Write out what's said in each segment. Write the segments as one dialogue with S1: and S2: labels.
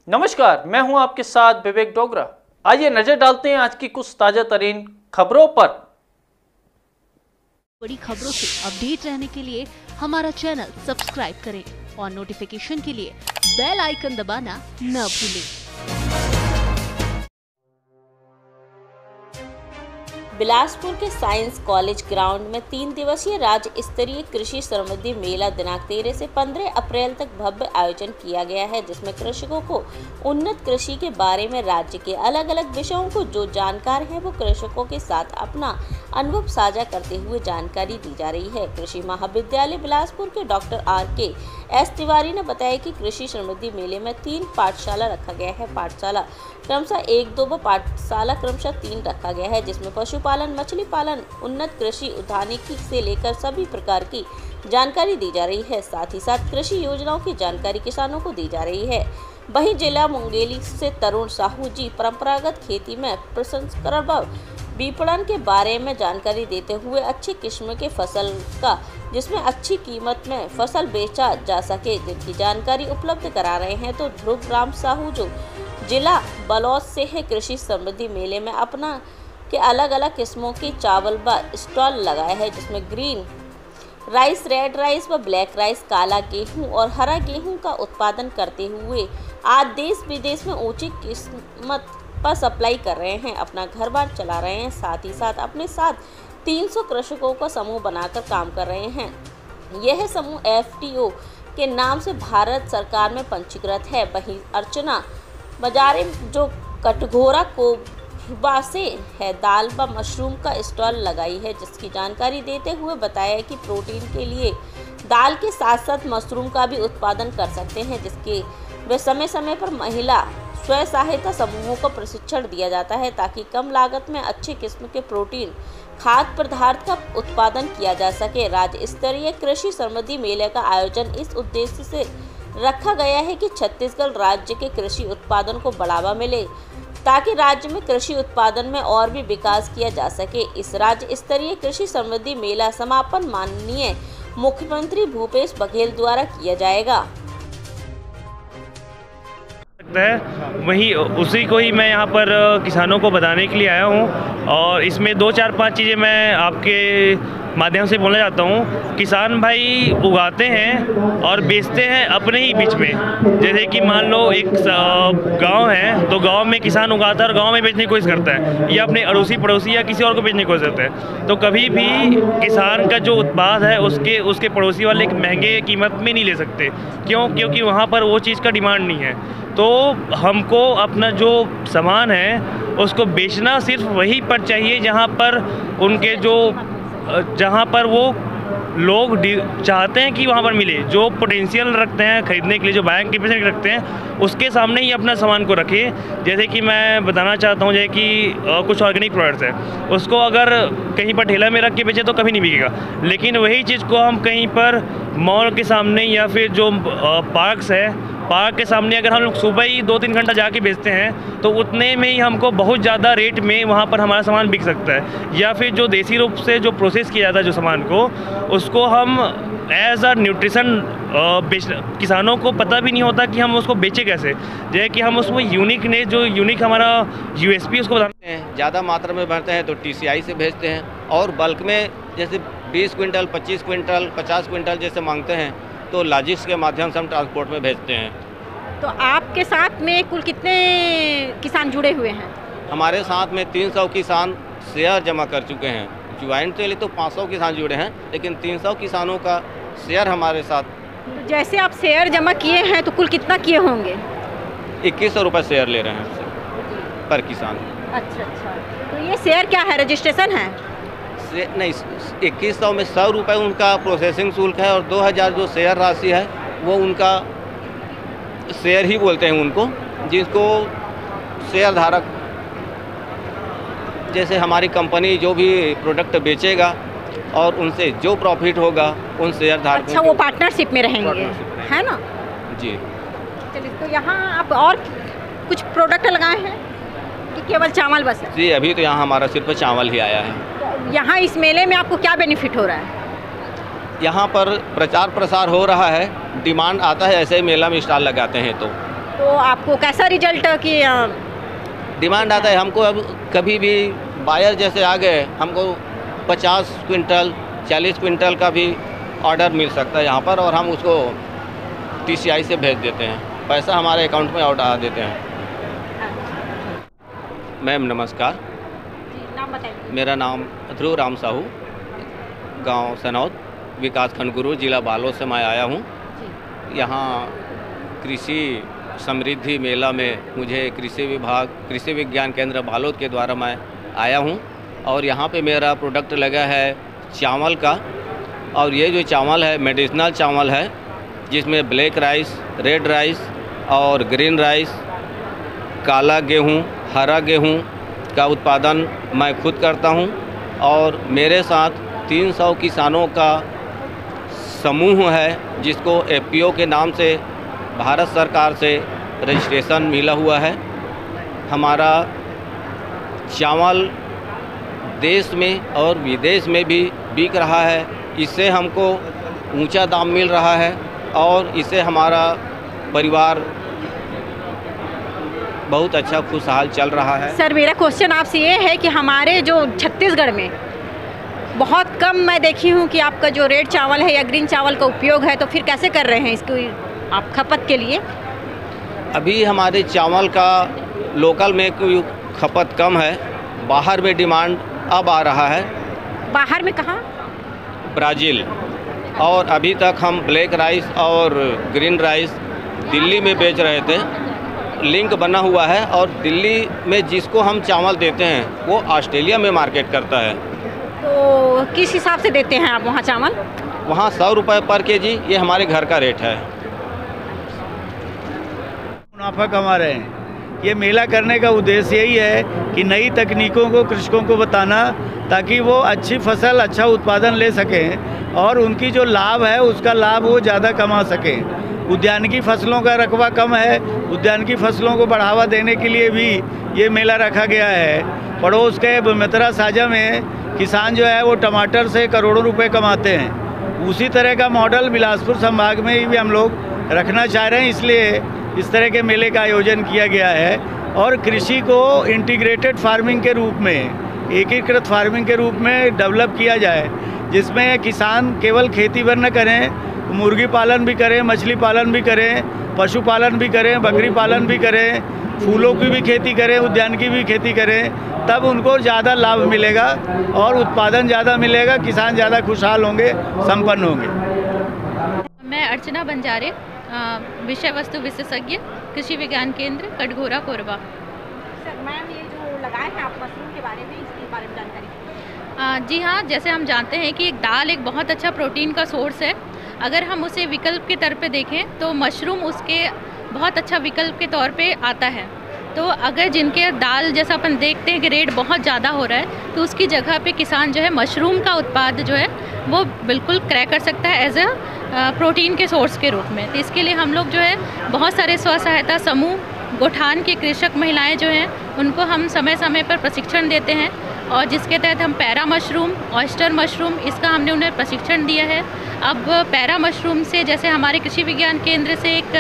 S1: नमस्कार, मैं हूं आपके साथ विवेक डोगरा। आइए नजर डालते हैं आज की कुछ ताजा तरीन खबरों पर।
S2: बड़ी खबरों से अपडेट रहने के लिए हमारा चैनल सब्सक्राइब करें और नोटिफिकेशन के लिए बेल आइकन दबाना न भूलें।
S3: बिलासपुर के साइंस कॉलेज ग्राउंड में 3 दिवसीय राज्य स्तरीय कृषि समृद्धि मेला दिनांक 13 से 15 अप्रैल तक भव्य आयोजन किया गया है, जिसमें कृषकों को उन्नत कृषि के बारे में राज्य के अलग अलग विषयों को जो जानकार हैं वो कृषकों के साथ अपना अनुभव साझा करते हुए जानकारी दी जा रही है। कृषि महाविद्यालय बिलासपुर के डॉक्टर RK तिवारी ने बताया कि कृषि समृद्धि मेले में 3 पाठशाला रखा गया है। पाठशाला क्रमशः 1, 2 व पाठशाला क्रमशः 3 रखा गया है, जिसमें पशुपालन, मछली पालन, उन्नत कृषि, उद्यानिकी से लेकर सभी प्रकार की जानकारी दी जा रही है। साथ ही साथ कृषि योजनाओं की जानकारी किसानों को दी जा रही है। वहीं जिला मुंगेली से तरुण साहू जी परंपरागत खेती में प्रसंस्करण व विपणन के बारे में जानकारी देते हुए अच्छी किस्म के फसल का जिसमें अच्छी कीमत में फसल बेचा जा सके जिनकी जानकारी उपलब्ध करा रहे हैं। तो ध्रुव राम साहू जो जिला बलौद से है, कृषि समृद्धि मेले में अपना के अलग अलग किस्मों की चावल व स्टॉल लगाया है, जिसमें ग्रीन राइस, रेड राइस व ब्लैक राइस, काला गेहूं और हरा गेहूं का उत्पादन करते हुए आज देश विदेश में ऊंची कीमत पर सप्लाई कर रहे हैं, अपना घर बार चला रहे हैं। साथ ही साथ अपने साथ 300 कृषकों का समूह बनाकर काम कर रहे हैं। यह समूह FTO के नाम से भारत सरकार में पंजीकृत है। वहीं अर्चना बाजारे जो कटघोरा को से है, दाल व मशरूम का स्टॉल लगाई है, जिसकी जानकारी देते हुए बताया कि प्रोटीन के लिए दाल के साथ साथ मशरूम का भी उत्पादन कर सकते हैं, जिसके वे समय समय पर महिला स्वयं सहायता समूहों को प्रशिक्षण दिया जाता है ताकि कम लागत में अच्छी किस्म के प्रोटीन खाद्य पदार्थ का उत्पादन किया जा सके। राज्य स्तरीय कृषि समृद्धि मेले का आयोजन इस उद्देश्य से रखा गया है कि छत्तीसगढ़ राज्य के कृषि उत्पादन को बढ़ावा मिले ताकि राज्य में कृषि उत्पादन में और भी विकास किया जा सके। इस राज्य स्तरीय कृषि समृद्धि मेला समापन माननीय मुख्यमंत्री भूपेश बघेल द्वारा किया जाएगा।
S4: वहीं उसी को ही मैं यहाँ पर किसानों को बताने के लिए आया हूँ और इसमें 2, 4, 5 चीज़ें मैं आपके माध्यम से बोलना चाहता हूँ। किसान भाई उगाते हैं और बेचते हैं अपने ही बीच में। जैसे कि मान लो एक गांव है तो गांव में किसान उगाता है और गांव में बेचने की कोशिश करता है या अपने अड़ोसी पड़ोसी या किसी और को बेचने की कोशिश करता है, तो कभी भी किसान का जो उत्पाद है उसके पड़ोसी वाले महंगे कीमत में नहीं ले सकते। क्यों? क्योंकि वहाँ पर वो चीज़ का डिमांड नहीं है। तो हमको अपना जो सामान है उसको बेचना सिर्फ वहीं पर चाहिए जहाँ पर वो लोग चाहते हैं कि वहाँ पर मिले, जो पोटेंशियल रखते हैं खरीदने के लिए, जो बाइंग कैपेसिटी रखते हैं, उसके सामने ही अपना सामान को रखें। जैसे कि मैं बताना चाहता हूँ जैसे कि कुछ ऑर्गेनिक प्रोडक्ट्स हैं, उसको अगर कहीं पर ठेला में रख के बेचे तो कभी नहीं बिकेगा, लेकिन वही चीज़ को हम कहीं पर मॉल के सामने या फिर जो पार्क के सामने अगर हम लोग सुबह ही 2-3 घंटा जाके बेचते हैं तो उतने में ही हमको बहुत ज़्यादा रेट में वहाँ पर हमारा सामान बिक सकता है। या फिर जो देसी रूप से जो प्रोसेस किया जाता है जो सामान को, उसको हम एज अ न्यूट्रिशन किसानों को पता भी नहीं होता कि हम उसको बेचें कैसे। जैसे कि हम उसमें यूनिक हमारा USP उसको बताते हैं।
S5: ज़्यादा मात्रा में भरते हैं तो TCI से भेजते हैं और बल्क में जैसे 20 क्विंटल, 25 क्विंटल, 50 क्विंटल जैसे मांगते हैं तो लॉजिस्टिक्स के माध्यम से हम ट्रांसपोर्ट में भेजते हैं।
S6: तो आपके साथ में कुल कितने किसान जुड़े हुए हैं?
S5: हमारे साथ में 300 किसान शेयर जमा कर चुके हैं। ज्वाइंट के लिए तो 500 किसान जुड़े हैं, लेकिन 300 किसानों का शेयर हमारे साथ।
S6: तो जैसे आप शेयर जमा किए हैं तो कुल कितना किए होंगे?
S5: 2100 रुपये शेयर ले रहे हैं पर किसान।
S6: अच्छा, तो ये शेयर क्या है, रजिस्ट्रेशन है?
S5: नहीं, 2100 में 100 रुपये उनका प्रोसेसिंग शुल्क है और 2000 जो शेयर राशि है वो उनका शेयर ही बोलते हैं उनको, जिसको शेयर धारक जैसे हमारी कंपनी जो भी प्रोडक्ट बेचेगा और उनसे जो प्रॉफिट होगा उन शेयर धारकों।
S6: अच्छा, वो पार्टनरशिप में रहेंगे, है ना?
S5: जी।
S6: चलिए, तो यहाँ आप और कुछ प्रोडक्ट लगाए हैं कि केवल चावल बस है?
S5: जी, अभी तो यहाँ हमारा सिर्फ चावल ही आया है।
S6: यहाँ इस मेले में आपको क्या बेनिफिट हो रहा है?
S5: यहाँ पर प्रचार प्रसार हो रहा है, डिमांड आता है ऐसे ही मेला में स्टॉल लगाते हैं तो
S6: तो आपको कैसा रिजल्ट की
S5: डिमांड आता है हमको। अब कभी भी बायर जैसे आ गए, हमको 50 क्विंटल 40 क्विंटल का भी ऑर्डर मिल सकता है यहाँ पर, और हम उसको TCI से भेज देते हैं, पैसा हमारे अकाउंट में आ देते हैं। मैम नमस्कार,
S6: नाम बताइए।
S5: मेरा नाम ध्रुव राम साहू, गांव सनौद, विकास खंड गुरु, जिला बालोद से मैं आया हूँ। यहाँ कृषि समृद्धि मेला में मुझे कृषि विभाग कृषि विज्ञान केंद्र बालोद के द्वारा मैं आया हूँ, और यहाँ पे मेरा प्रोडक्ट लगा है चावल का। और ये जो चावल है मेडिसिनल चावल है, जिसमें ब्लैक राइस, रेड राइस और ग्रीन राइस, काला गेहूँ, हरा गेहूँ का उत्पादन मैं खुद करता हूँ। और मेरे साथ 300 किसानों का समूह है, जिसको FPO के नाम से भारत सरकार से रजिस्ट्रेशन मिला हुआ है। हमारा चावल देश में और विदेश में भी बिक रहा है, इससे हमको ऊंचा दाम मिल रहा है, और इससे हमारा परिवार बहुत अच्छा खुशहाल चल रहा है।
S6: सर मेरा क्वेश्चन आपसे ये है कि हमारे जो छत्तीसगढ़ में बहुत कम मैं देखी हूँ कि आपका जो रेड चावल है या ग्रीन चावल का उपयोग है, तो फिर कैसे कर रहे हैं इसको आप खपत के लिए?
S5: अभी हमारे चावल का लोकल में कोई खपत कम है, बाहर में डिमांड अब आ रहा है।
S6: बाहर में कहाँ?
S5: ब्राज़ील। और अभी तक हम ब्लैक राइस और ग्रीन राइस दिल्ली में बेच रहे थे, लिंक बना हुआ है, और दिल्ली में जिसको हम चावल देते हैं वो ऑस्ट्रेलिया में मार्केट करता है।
S6: तो किस हिसाब से देते हैं आप वहाँ चावल?
S5: वहाँ 100 रुपये पर केजी, ये हमारे घर का रेट है।
S7: मुनाफा कमा रहे हैं। ये मेला करने का उद्देश्य यही है कि नई तकनीकों को कृषकों को बताना, ताकि वो अच्छी फसल अच्छा उत्पादन ले सकें और उनकी जो लाभ है उसका लाभ वो ज़्यादा कमा सकें। उद्यानिकी फसलों का रकबा कम है, उद्यानिकी फसलों को बढ़ावा देने के लिए भी ये मेला रखा गया है। पड़ोस के मित्रा साझा में किसान जो है वो टमाटर से करोड़ों रुपए कमाते हैं। उसी तरह का मॉडल बिलासपुर संभाग में भी हम लोग रखना चाह रहे हैं, इसलिए इस तरह के मेले का आयोजन किया गया है। और कृषि को इंटीग्रेटेड फार्मिंग के रूप में, एकीकृत फार्मिंग के रूप में डेवलप किया जाए, जिसमें किसान केवल खेती भर न करें, मुर्गी पालन भी करें, मछली पालन भी करें, पशुपालन भी करें, बकरी पालन भी करें, फूलों की भी खेती करें, उद्यान की भी खेती करें, तब उनको ज़्यादा लाभ मिलेगा और उत्पादन ज़्यादा मिलेगा, किसान ज़्यादा खुशहाल होंगे, संपन्न होंगे।
S8: मैं अर्चना बंजारे, विषय वस्तु विशेषज्ञ, कृषि विज्ञान केंद्र कटघोरा कोरबा।
S6: सर मैम ये जो लगाए हैं आप मशरूम के बारे में, इसके बारे में जानकारी?
S8: जी हाँ, जैसे हम जानते हैं कि एक दाल एक बहुत अच्छा प्रोटीन का सोर्स है। अगर हम उसे विकल्प के तौर पे देखें तो मशरूम उसके बहुत अच्छा विकल्प के तौर पे आता है। तो अगर जिनके दाल जैसा अपन देखते हैं कि रेट बहुत ज़्यादा हो रहा है, तो उसकी जगह पे किसान जो है मशरूम का उत्पाद जो है वो बिल्कुल क्रय कर सकता है एज अ प्रोटीन के सोर्स के रूप में। तो इसके लिए हम लोग जो है बहुत सारे स्व सहायता समूह, गोठान के कृषक महिलाएं जो हैं उनको हम समय समय पर प्रशिक्षण देते हैं, और जिसके तहत हम पैरा मशरूम, ऑयस्टर मशरूम, इसका हमने उन्हें प्रशिक्षण दिया है। अब पैरा मशरूम से जैसे हमारे कृषि विज्ञान केंद्र से एक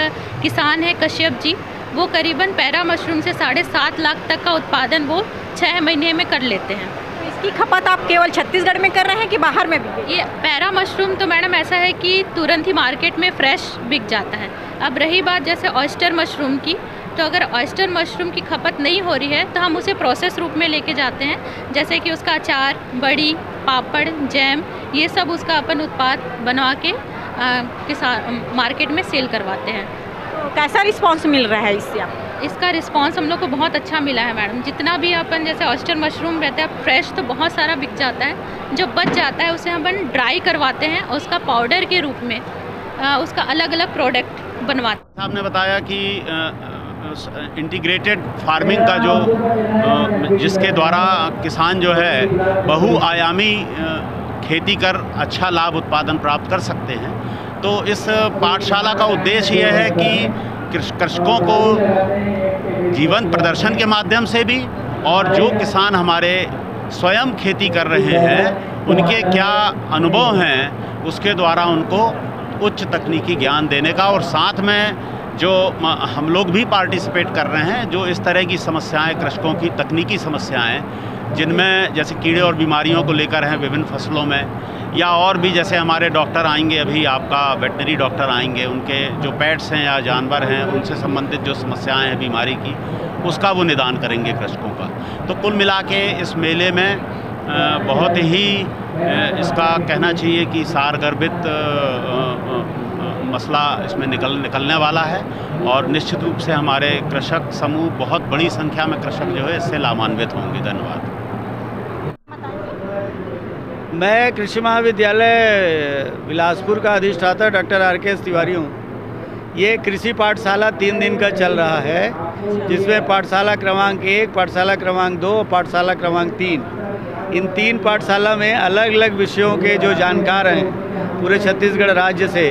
S8: किसान है कश्यप जी, वो करीबन पैरा मशरूम से 7.5 लाख तक का उत्पादन वो 6 महीने में कर लेते हैं।
S6: तो इसकी खपत आप केवल छत्तीसगढ़ में कर रहे हैं कि बाहर में भी?
S8: ये पैरा मशरूम तो मैडम ऐसा है कि तुरंत ही मार्केट में फ्रेश बिक जाता है। अब रही बात जैसे ऑयस्टर मशरूम की, तो अगर ऑयस्टर मशरूम की खपत नहीं हो रही है तो हम उसे प्रोसेस रूप में लेके जाते हैं, जैसे कि उसका अचार, बड़ी, पापड़, जैम, ये सब उसका अपन उत्पाद बनवा के किसान मार्केट में सेल करवाते हैं।
S6: तो कैसा रिस्पांस मिल रहा है इससे आप?
S8: इसका रिस्पांस हम लोग को बहुत अच्छा मिला है मैडम। जितना भी अपन जैसे ऑयस्टर मशरूम रहता है फ्रेश तो बहुत सारा बिक जाता है, जो बच जाता है उसे हम ड्राई करवाते हैं और उसका पाउडर के रूप में उसका अलग अलग प्रोडक्ट बनवाते हैं।
S7: आपने बताया कि इंटीग्रेटेड फार्मिंग का जो जिसके द्वारा किसान जो है बहुआयामी खेती कर अच्छा लाभ उत्पादन प्राप्त कर सकते हैं। तो इस पाठशाला का उद्देश्य यह है कि कृषकों को जीवन प्रदर्शन के माध्यम से भी, और जो किसान हमारे स्वयं खेती कर रहे हैं उनके क्या अनुभव हैं उसके द्वारा उनको उच्च तकनीकी ज्ञान देने का, और साथ में
S9: जो हम लोग भी पार्टिसिपेट कर रहे हैं, जो इस तरह की समस्याएं, कृषकों की तकनीकी समस्याएं, जिनमें जैसे कीड़े और बीमारियों को लेकर हैं विभिन्न फसलों में, या और भी जैसे हमारे डॉक्टर आएंगे, अभी आपका वेटनरी डॉक्टर आएंगे, उनके जो पेट्स हैं या जानवर हैं उनसे संबंधित जो समस्याएं हैं बीमारी की, उसका वो निदान करेंगे कृषकों का। तो कुल मिला के इस मेले में बहुत ही इसका कहना चाहिए कि सारगर्भित मसला इसमें निकलने वाला है, और निश्चित रूप से हमारे कृषक समूह, बहुत बड़ी संख्या में कृषक जो है इससे लाभान्वित होंगे। धन्यवाद।
S7: मैं कृषि महाविद्यालय बिलासपुर का अधिष्ठाता डॉक्टर RK तिवारी हूँ। ये कृषि पाठशाला 3 दिन का चल रहा है, जिसमें पाठशाला क्रमांक 1, पाठशाला क्रमांक 2, पाठशाला क्रमांक 3, इन 3 पाठशाला में अलग अलग विषयों के जो जानकार हैं पूरे छत्तीसगढ़ राज्य से,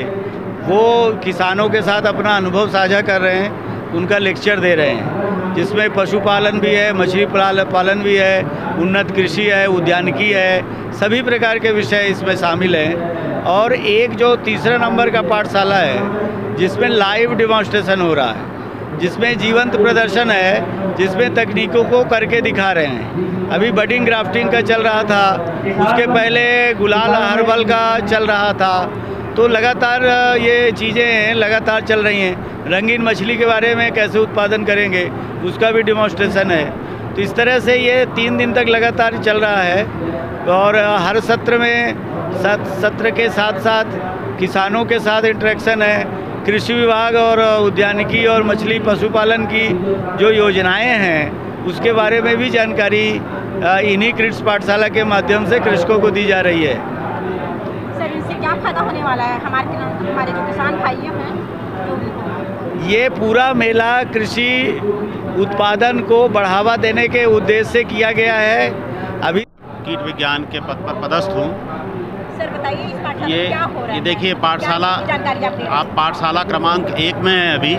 S7: वो किसानों के साथ अपना अनुभव साझा कर रहे हैं, उनका लेक्चर दे रहे हैं, जिसमें पशुपालन भी है, मछली पालन भी है, उन्नत कृषि है, उद्यानिकी है, सभी प्रकार के विषय इसमें शामिल हैं। और एक जो तीसरा नंबर का पाठशाला है जिसमें लाइव डिमॉन्स्ट्रेशन हो रहा है, जिसमें जीवंत प्रदर्शन है, जिसमें तकनीकों को करके दिखा रहे हैं। अभी बडिंग ग्राफ्टिंग का चल रहा था, उसके पहले गुलाल हर्बल का चल रहा था। तो लगातार ये चीज़ें लगातार चल रही हैं। रंगीन मछली के बारे में कैसे उत्पादन करेंगे उसका भी डिमॉन्स्ट्रेशन है। तो इस तरह से ये 3 दिन तक लगातार चल रहा है, और हर सत्र में सत्र के साथ साथ किसानों के साथ इंटरेक्शन है। कृषि विभाग और उद्यानिकी और मछली पशुपालन की जो योजनाएं हैं उसके बारे में भी जानकारी इन्हीं कृषि पाठशाला के माध्यम से कृषकों को दी जा रही है।
S6: सर, इससे क्या फायदा होने वाला है हमारे जो किसान भाई हैं?
S7: ये पूरा मेला कृषि उत्पादन को बढ़ावा देने के उद्देश्य से किया गया है। अभी
S9: कीट विज्ञान के पद पर पदस्थ हूँ।
S6: सर बताइए, इस पाठशाला में क्या हो रहा है?
S9: ये देखिए पाठशाला, आप पाठशाला क्रमांक 1 में हैं अभी।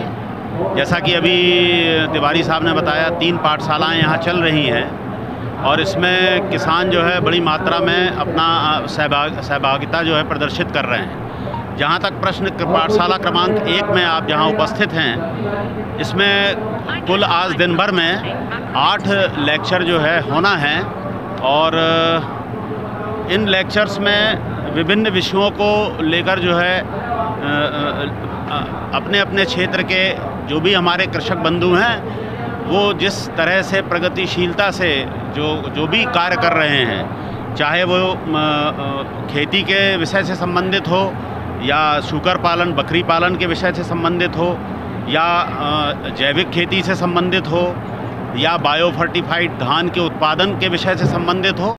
S9: जैसा कि अभी तिवारी साहब ने बताया, 3 पाठशालाएं यहाँ चल रही हैं, और इसमें किसान जो है बड़ी मात्रा में अपना सहभागिता जो है प्रदर्शित कर रहे हैं। जहाँ तक प्रश्न पाठशाला क्रमांक 1 में आप जहाँ उपस्थित हैं, इसमें कुल आज दिन भर में 8 लेक्चर जो है होना है, और इन लेक्चर्स में विभिन्न विषयों को लेकर जो है अपने अपने क्षेत्र के जो भी हमारे कृषक बंधु हैं, वो जिस तरह से प्रगतिशीलता से जो भी कार्य कर रहे हैं, चाहे वो खेती के विषय से संबंधित हो, या शूकर पालन, बकरी पालन के विषय से संबंधित हो, या जैविक खेती से संबंधित हो, या बायो फर्टिफाइड धान के उत्पादन के विषय से संबंधित हो।